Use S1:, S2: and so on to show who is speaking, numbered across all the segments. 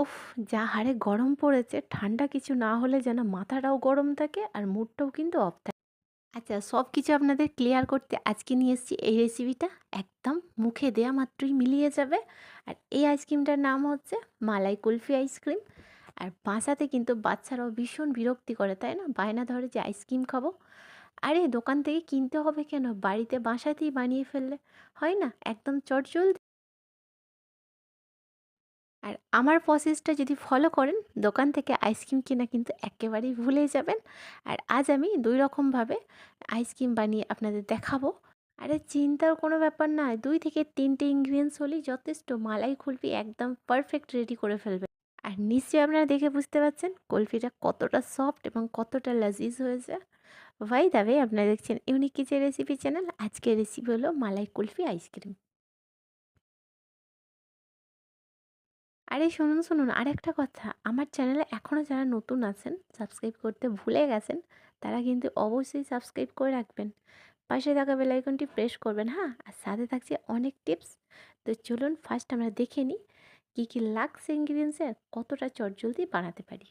S1: উফ! যা হারে গরম পড়েছে, ঠান্ডা কিছু না হলে যেন মাথাটাও গরম থাকে আর মুডটাও কিন্তু অফ থাকে। আচ্ছা, সব কিছু আপনাদের ক্লিয়ার করতে আজকে নিয়ে এসেছি এই রেসিপিটা। একদম মুখে দেয়া মাত্রই মিলিয়ে যাবে। আর এই আইসক্রিমটার নাম হচ্ছে মালাই কুলফি আইসক্রিম। আর বাসাতে কিন্তু বাচ্চারাও ভীষণ বিরক্তি করে, তাই না? বায়না ধরে যে আইসক্রিম খাবো। আরে দোকান থেকে কিনতে হবে কেন? বাড়িতে বাসাতেই বানিয়ে ফেললে হয় না? একদম চটজলদি। আর আমার প্রসেসটা যদি ফলো করেন, দোকান থেকে আইসক্রিম কেনা কিন্তু একেবারেই ভুলে যাবেন। আর আজ আমি ২ রকমভাবে আইসক্রিম বানিয়ে আপনাদের দেখাবো। আরে চিন্তার কোনো ব্যাপার না। ২ থেকে ৩ টে ইনগ্রিডিয়েন্টস হলেই যথেষ্ট। মালাই কুলফি একদম পারফেক্ট রেডি করে ফেলবেন। আর নিশ্চয়ই আপনারা দেখে বুঝতে পারছেন কুলফিটা কতটা সফট এবং কতটা লাজিজ হয়েছে। বাই দ্য ওয়ে, আপনারা দেখছেন ইউনিক কিচেন রেসিপি চ্যানেল। আজকের রেসিপি হলো মালাই কুলফি আইসক্রিম। আরে শুনুন, শুনুন আরেকটা কথা। আমার চ্যানেলে এখনও যারা নতুন আছেন, সাবস্ক্রাইব করতে ভুলে গেছেন, তারা কিন্তু অবশ্যই সাবস্ক্রাইব করে রাখবেন। পাশে থাকা বেল আইকনটি প্রেস করবেন, হ্যাঁ? আর সাথে থাকছে অনেক টিপস। তো চলুন ফার্স্ট আমরা দেখে নিই কী, কী লাগছে ইনগ্রিডিয়েন্টসে আর কতটা চটজলদি বানাতে পারি।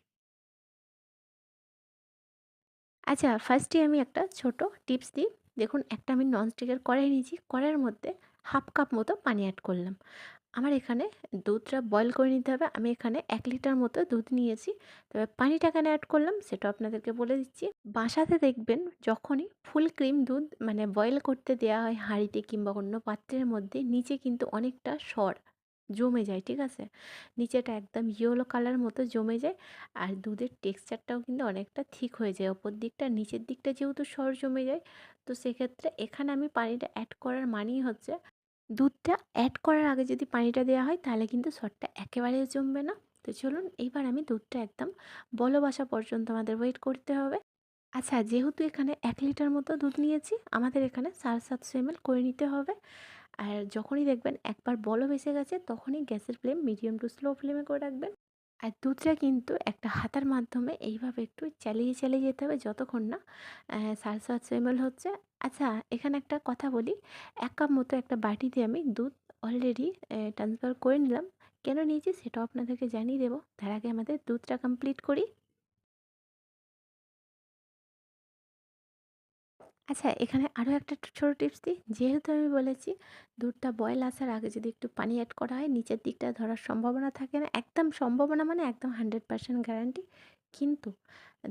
S1: আচ্ছা, ফার্স্টে আমি একটা ছোট টিপস দিই। দেখুন, একটা আমি ননস্টিকের কড়াই নিয়েছি। কড়াইয়ের মধ্যে 1/2 কাপ মতো পানি অ্যাড করলাম। আমার এখানে দুধটা বয়েল করে নিতে হবে। আমি এখানে ১ লিটার মতো দুধ নিয়েছি। তবে পানিটা কেন অ্যাড করলাম সেটাও আপনাদেরকে বলে দিচ্ছি। বাসাতে দেখবেন যখনই ফুল ক্রিম দুধ মানে বয়েল করতে দেওয়া হয় হাঁড়িতে কিংবা অন্য পাত্রের মধ্যে, নিচে কিন্তু অনেকটা সর জমে যায়, ঠিক আছে? নিচেটা একদম ইয়েলো কালার মতো জমে যায়। আর দুধের টেক্সচারটাও কিন্তু অনেকটা ঠিক হয়ে যায়। ওপর দিকটা নিচের দিকটা যেহেতু সর জমে যায়, তো সেক্ষেত্রে এখানে আমি পানিটা অ্যাড করার মানেই হচ্ছে দুধটা অ্যাড করার আগে যদি পানিটা দেওয়া হয় তাহলে কিন্তু সরটা একেবারেই জমবে না। তো চলুন এইবার আমি দুধটা একদম বলক আসা পর্যন্ত আমাদের ওয়েট করতে হবে। আচ্ছা, যেহেতু এখানে ১ লিটার মতো দুধ নিয়েছি, আমাদের এখানে ৭৫০ এমএল করে নিতে হবে। আর যখনই দেখবেন একবার বলক এসে গেছে, তখনই গ্যাসের ফ্লেম মিডিয়াম টু স্লো ফ্লেমে করে রাখবেন। আর দুধটা কিন্তু একটা হাতার মাধ্যমে এইভাবে একটু চালিয়ে চালিয়ে যেতে হবে যতক্ষণ না ৭৫০ এমএল হচ্ছে। আচ্ছা, এখানে একটা কথা বলি। ১ কাপ মতো একটা বাটিতে আমি দুধ অলরেডি ট্রান্সফার করে নিলাম। কেন নিয়েছি সেটাও আপনাদেরকে জানিয়ে দেবো। তার আগে আমাদের দুধটা কমপ্লিট করি। আচ্ছা, এখানে আরও একটা ছোট টিপস দিই। যেহেতু আমি বলেছি দুধটা বয়েল আসার আগে যদি একটু পানি অ্যাড করা হয় নিচের দিকটা ধরার সম্ভাবনা থাকে না। একদম সম্ভাবনা মানে একদম 100% গ্যারান্টি। কিন্তু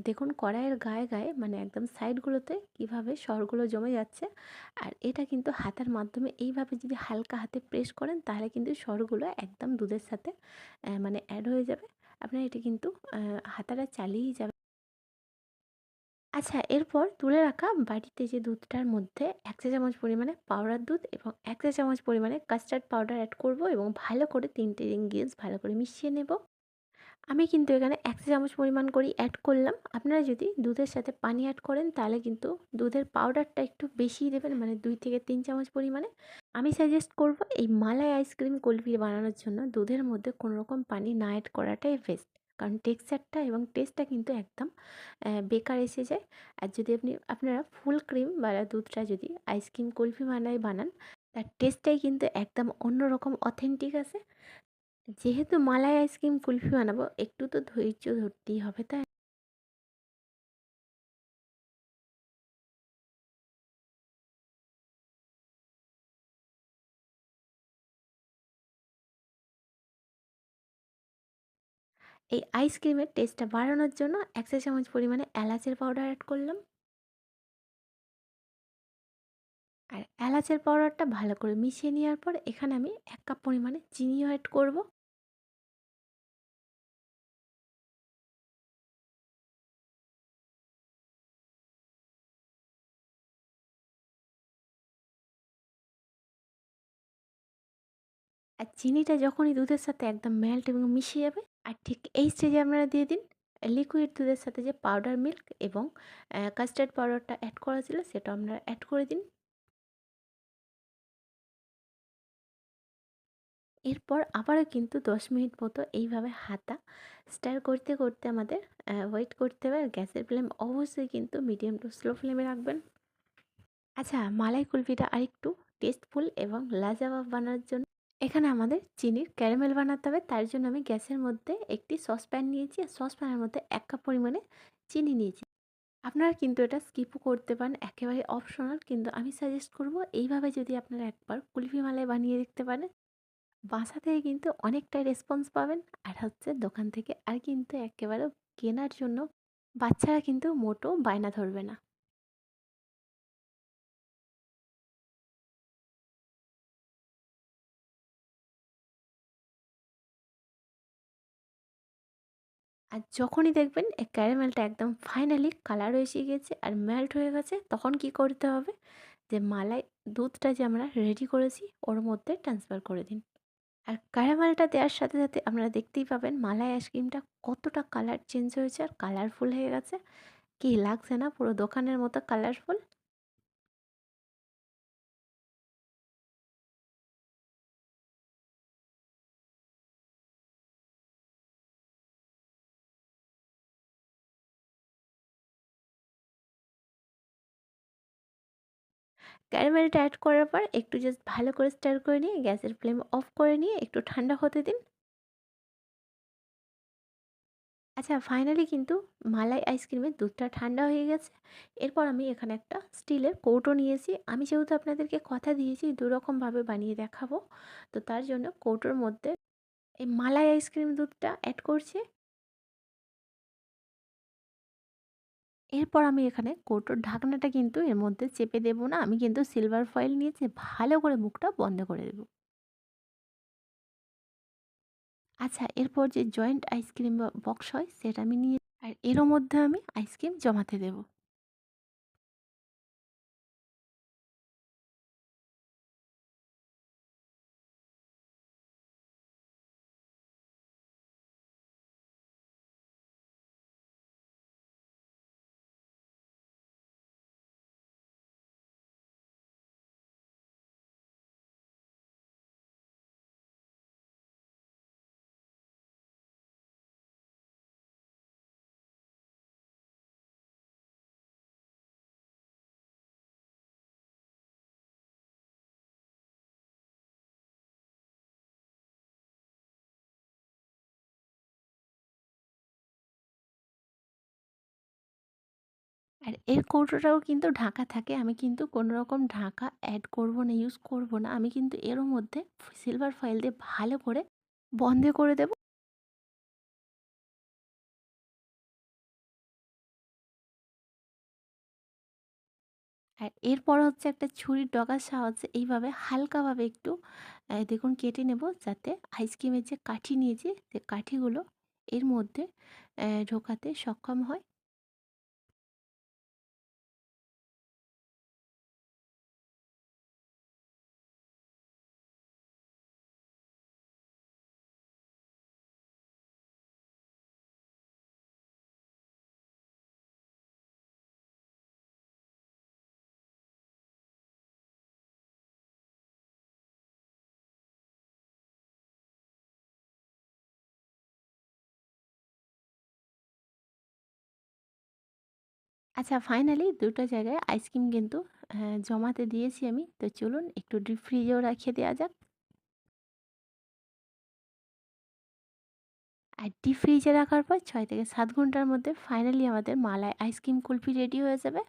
S1: দেখুন কড়াইয়ের গায়ে, গায়ে মানে একদম সাইডগুলোতে কীভাবে সরগুলো জমে যাচ্ছে। আর এটা কিন্তু হাতার মাধ্যমে এইভাবে যদি হালকা হাতে প্রেস করেন তাহলে কিন্তু সরগুলো একদম দুধের সাথে মানে অ্যাড হয়ে যাবে। আপনার এটা কিন্তু হাতাটা চালিয়েই যাবেন। আচ্ছা, এরপর তুলে রাখা বাটিতে যে দুধটার মধ্যে ১ চা চামচ পরিমাণে পাউডার দুধ এবং ১ চা চামচ পরিমাণে কাস্টার্ড পাউডার অ্যাড করব এবং ভালো করে ৩ টে ইনগ্রিডিয়েন্টস ভালো করে মিশিয়ে নেব। আমি কিন্তু এখানে ১ চা চামচ পরিমাণ করেই অ্যাড করলাম। আপনারা যদি দুধের সাথে পানি অ্যাড করেন তাহলে কিন্তু দুধের পাউডারটা একটু বেশিই দেবেন, মানে ২ থেকে ৩ চামচ পরিমাণে। আমি সাজেস্ট করব এই মালাই আইসক্রিম কুলফি বানানোর জন্য দুধের মধ্যে কোনো রকম পানি না অ্যাড করাটাই বেস্ট। কারণ টেক্সচারটা এবং টেস্টটা কিন্তু একদম বেকার এসে যায়। আর যদি আপনারা ফুল ক্রিম বা দুধটা যদি আইসক্রিম কুলফি বানান, তার টেস্টটাই কিন্তু একদম অন্যরকম অথেন্টিক আসে। যেহেতু মালাই আইসক্রিম কুলফি বানাবো, একটু তো ধৈর্য ধরতেই হবে, তাই এই আইসক্রিমের টেস্টটা বাড়ানোর জন্য ১ চা চামচ পরিমাণে এলাচের পাউডার অ্যাড করলাম। আর এলাচের পাউডারটা ভালো করে মিশিয়ে নেওয়ার পর এখানে আমি ১ কাপ পরিমাণে চিনিও অ্যাড করব। আর চিনিটা যখনই দুধের সাথে একদম মেল্ট এবং মিশে যাবে, আর ঠিক এই স্টেজে আপনারা দিয়ে দিন লিকুইড দুধের সাথে যে পাউডার মিল্ক এবং কাস্টার্ড পাউডারটা অ্যাড করা ছিল সেটা আপনারা অ্যাড করে দিন। এরপর আবারও কিন্তু ১০ মিনিট মতো এইভাবে হাতা স্টার করতে করতে আমাদের ওয়েট করতে হবে। আর গ্যাসের ফ্লেম অবশ্যই কিন্তু মিডিয়াম টু স্লো ফ্লেমে রাখবেন। আচ্ছা, মালাই কুলফিটা আরেকটু টেস্টফুল এবং লাজবাব বানানোর জন্য এখানে আমাদের চিনির ক্যারামেল বানাতে হবে। তার জন্য আমি গ্যাসের মধ্যে একটি সসপ্যান নিয়েছি। আর সসপ্যানের মধ্যে ১ কাপ পরিমাণে চিনি নিয়েছি। আপনারা কিন্তু এটা স্কিপও করতে পারেন, একেবারে অপশনাল। কিন্তু আমি সাজেস্ট করব এইভাবে যদি আপনারা একবার কুলফি মালাই বানিয়ে দেখতে পারেন, বাসা থেকে কিন্তু অনেকটাই রেসপন্স পাবেন। আর হচ্ছে দোকান থেকে আর কিন্তু একেবারে কেনার জন্য বাচ্চারা কিন্তু মোটেও বায়না ধরবে না। আর যখনই দেখবেন এই ক্যারামেলটা একদম ফাইনালি কালার এসে গেছে আর মেল্ট হয়ে গেছে, তখন কি করতে হবে, যে মালাই দুধটা যে আমরা রেডি করেছি ওর মধ্যে ট্রান্সফার করে দিন। আর ক্যারামেলটা দেওয়ার সাথে সাথে আপনারা দেখতেই পাবেন মালাই আইসক্রিমটা কতটা কালার চেঞ্জ হয়েছে আর কালারফুল হয়ে গেছে। কি লাগছে না পুরো দোকানের মতো কালারফুল? ক্যারামেলটা অ্যাড করার পর একটু জাস্ট ভালো করে স্টার করে নিয়ে গ্যাসের ফ্লেম অফ করে নিয়ে একটু ঠান্ডা হতে দিন। আচ্ছা, ফাইনালি কিন্তু মালাই আইসক্রিমের দুধটা ঠান্ডা হয়ে গেছে। এরপর আমি এখানে একটা স্টিলের কৌটো নিয়েছি। আমি যেহেতু আপনাদেরকে কথা দিয়েছি ২ রকমভাবে বানিয়ে দেখাবো। তো তার জন্য কৌটোর মধ্যে এই মালাই আইসক্রিম দুধটা অ্যাড করছি। এরপর আমি এখানে কৌটোর ঢাকনাটা কিন্তু এর মধ্যে চেপে দেব না। আমি কিন্তু সিলভার ফয়েল নিয়েছি, ভালো করে মুখটা বন্ধ করে দেব। আচ্ছা, এরপর যে জয়েন্ট আইসক্রিম বক্স হয় সেটা আমি নিয়ে আর এরও মধ্যে আমি আইসক্রিম জমাতে দেব। আর এর কৌটোটাও কিন্তু ঢাকা থাকে। আমি কিন্তু কোনো রকম ঢাকা অ্যাড করব না, ইউজ করব না। আমি কিন্তু এরও মধ্যে সিলভার ফয়েল দিয়ে ভালো করে বন্ধ করে দেব। আর এরপর হচ্ছে একটা ছুরির ডগার সাহায্যে এইভাবে হালকাভাবে একটু দেখুন কেটে নেব, যাতে আইসক্রিমের যে কাঠি নিয়েছি সে কাঠিগুলো এর মধ্যে ঢোকাতে সক্ষম হয়। আচ্ছা, ফাইনালি ২ টা জায়গায় আইসক্রিম কিন্তু জমাতে দিয়েছি আমি। তো চলুন একটু ডিপ ফ্রিজেও রাখিয়ে দেওয়া যাক। আর ডিপ ফ্রিজে রাখার পর ৬ থেকে ৭ ঘন্টার মধ্যে ফাইনালি আমাদের মালাই আইসক্রিম কুলফি রেডি হয়ে যাবে।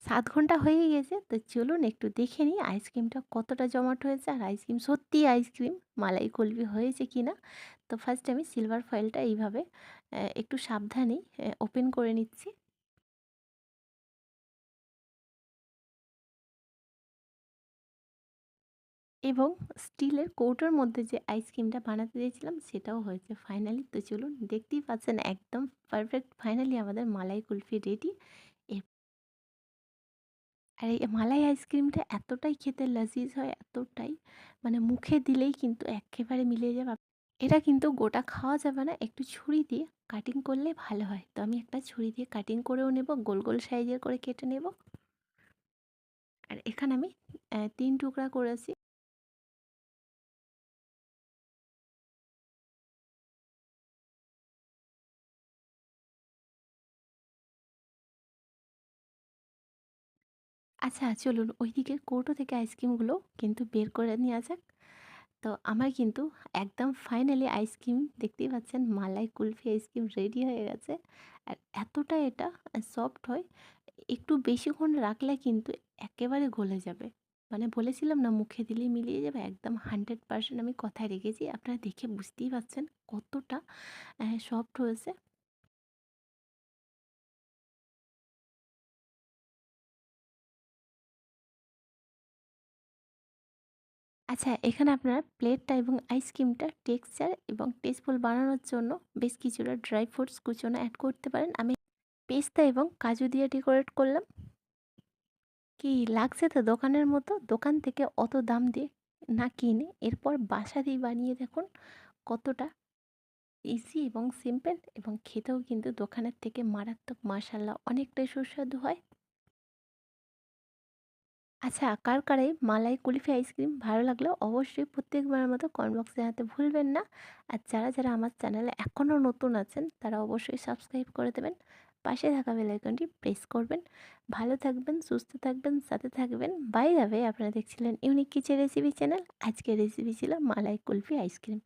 S1: ৭ ঘন্টা হয়ে গিয়েছে। তো চলুন একটু দেখে নিই আইসক্রিমটা কতটা জমাট হয়েছে আর আইসক্রিম সত্যিই আইসক্রিম মালাই কুলফি হয়েছে কিনা। তো ফার্স্ট আমি সিলভার ফয়েলটা এইভাবে একটু সাবধানেই ওপেন করে নিচ্ছি। এবং স্টিলের কৌটোর মধ্যে যে আইসক্রিমটা বানাতে দিয়েছিলাম সেটাও হয়েছে ফাইনালি। তো চলুন দেখতেই পাচ্ছেন একদম পারফেক্ট, ফাইনালি আমাদের মালাই কুলফি রেডি। এর আর এই মালাই আইসক্রিমটা এতটাই খেতে লাজিজ হয়, এতটাই মানে মুখে দিলেই কিন্তু এক্কেবারে মিলিয়ে যাবে। এটা কিন্তু গোটা খাওয়া যাবে না, একটু ছুরি দিয়ে কাটিং করলে ভালো হয়। তো আমি একটা ছুরি দিয়ে কাটিং করেও নেব, গোল গোল সাইজের করে কেটে নেব। আর এখানে আমি ৩ টুকরা করেছি। আচ্ছা চলুন ওইদিকে কৌটো থেকে আইসক্রিমগুলো কিন্তু বের করে নেওয়া যাক। তো আমার কিন্তু একদম ফাইনালি আইসক্রিম দেখতেই পাচ্ছেন মালাই কুলফি আইসক্রিম রেডি হয়ে গেছে। আর এতটা এটা সফট হয়, একটু বেশিক্ষণ রাখলে কিন্তু একেবারে গলে যাবে। মানে বলেছিলাম না মুখে দিলেই মিলিয়ে যাবে, একদম 100% আমি কথায় রেখেছি। আপনারা দেখে বুঝতেই পারছেন কতটা সফট হয়েছে। আচ্ছা এখানে আপনারা প্লেটটা এবং আইসক্রিমটা টেক্সচার এবং টেস্টফুল বানানোর জন্য বেশ কিছুটা ড্রাই ফ্রুটস কুচনো অ্যাড করতে পারেন। আমি পেস্তা এবং কাজু দিয়ে ডেকোরেট করলাম। কি লাগছে তো দোকানের মতো? দোকান থেকে অত দাম দিয়ে না কিনে এরপর বাসাতেই বানিয়ে দেখুন কতটা ইজি এবং সিম্পল, এবং খেতেও কিন্তু দোকানের থেকে মারাত্মক মাশাআল্লাহ অনেকটাই সুস্বাদু হয়। আচ্ছা কার কার এই মালাই কুলফি আইসক্রিম ভালো লাগলো অবশ্যই প্রত্যেকবারের মতো কমেন্ট বক্সে জানাতে ভুলবেন না। আর যারা যারা আমার চ্যানেলে এখনও নতুন আছেন তারা অবশ্যই সাবস্ক্রাইব করে দেবেন, পাশে থাকা বেল আইকনটি প্রেস করবেন। ভালো থাকবেন, সুস্থ থাকবেন, সাথে থাকবেন। বাই দ্য ওয়ে আপনারা দেখছিলেন ইউনিক কিচেন রেসিপি চ্যানেল। আজকের রেসিপি ছিল মালাই কুলফি আইসক্রিম।